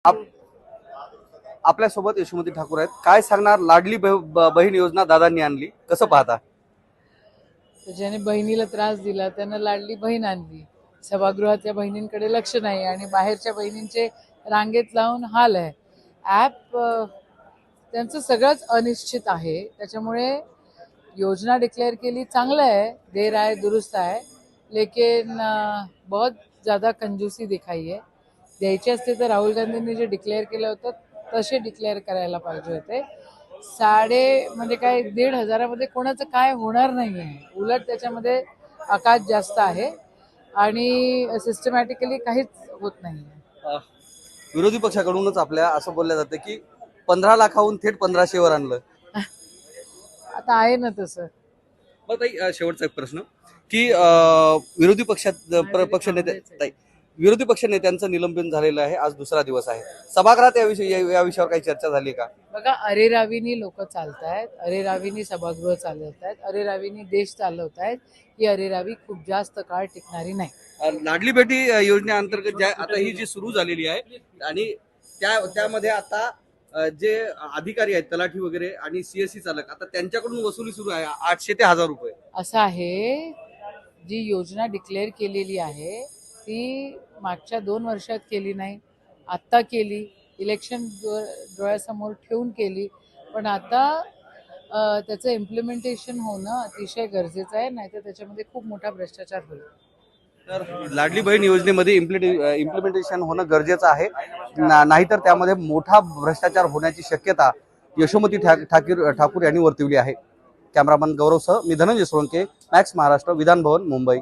आप आपल्यासोबत यशोमती ठाकूर आहेत. काय सांगणार, लाडली बहीण योजना दादांनी आणली, कसं पाहता? तर ज्याने बहिणीला त्रास दिला त्यानं लाडली बहीण आणली. सभागृहातल्या बहिणींकडे लक्ष नाही आणि बाहेरच्या बहिणींचे रांगेत लावून हाल आहे. ॲप त्यांचं सगळंच अनिश्चित आहे. त्याच्यामुळे योजना डिक्लेअर केली, चांगलं आहे, देर आहे दुरुस्त आहे, लेकिन बहुत ज़्यादा कंजूसी दिखाई है. द्यायचे असते तर राहुल गांधींनी जे डिक्लेअर केलं होतं तसे डिक्लेअर करायला पाहिजे होते. म्हणजे काय 1,500 कोणाचं काय होणार नाही आहे. उलट त्याच्यामध्ये आकाश जास्त आहे आणि सिस्टमॅटिकली काहीच होत नाही आहे. विरोधी पक्षाकडूनच आपल्या असं बोललं जातं की 15 लाखाहून थेट 1500 वर आणलं. आता आहे ना तसं. बरं ताई, शेवटचा एक प्रश्न की विरोधी पक्ष नेते ताई, विरोधी पक्ष नेत्यांचं निलंबन झालेलं आहे, आज दुसरा दिवस आहे. सभागृहात या विषयावर काही चर्चा झाली का? बघा, अरेरावीनी लोक चालतायत, अरेरावीनी सभागृह चालवत आहेत, अरेरावीनी देश चालवत आहेत. ही अरेरावी खूप जास्त काळ टिकणारी नाही. लाडली बेटी योजनेअंतर्गत आता ही जी सुरू झालेली आहे आणि त्यामध्ये आता जे अधिकारी आहेत, तलाठी वगैरे आणि सीएससी चालक, आता त्यांच्याकडून वसुली सुरू आहे 800 ते 1000 रुपये. असं आहे, जी योजना डिक्लेअर केलेली आहे ती मागच्या 2 वर्षात केली नाही, आत्ता केली, इलेक्शन डोळ्यासमोर ठेवून केली. पण आता त्याचं इम्प्लिमेंटेशन होणं अतिशय गरजेचं आहे, नाहीतर त्याच्यामध्ये खूप मोठा भ्रष्टाचार होईल. तर लाडली बहीण योजनेमध्ये इम्प्लिमेंटेशन होणं गरजेचं आहे, नाहीतर त्यामध्ये मोठा भ्रष्टाचार होण्याची शक्यता यशोमती ठाकूर यांनी वर्तवली आहे. कॅमेरामन गौरवसह मी धनंजय सोळंके, मॅक्स महाराष्ट्र, विधान भवन, मुंबई.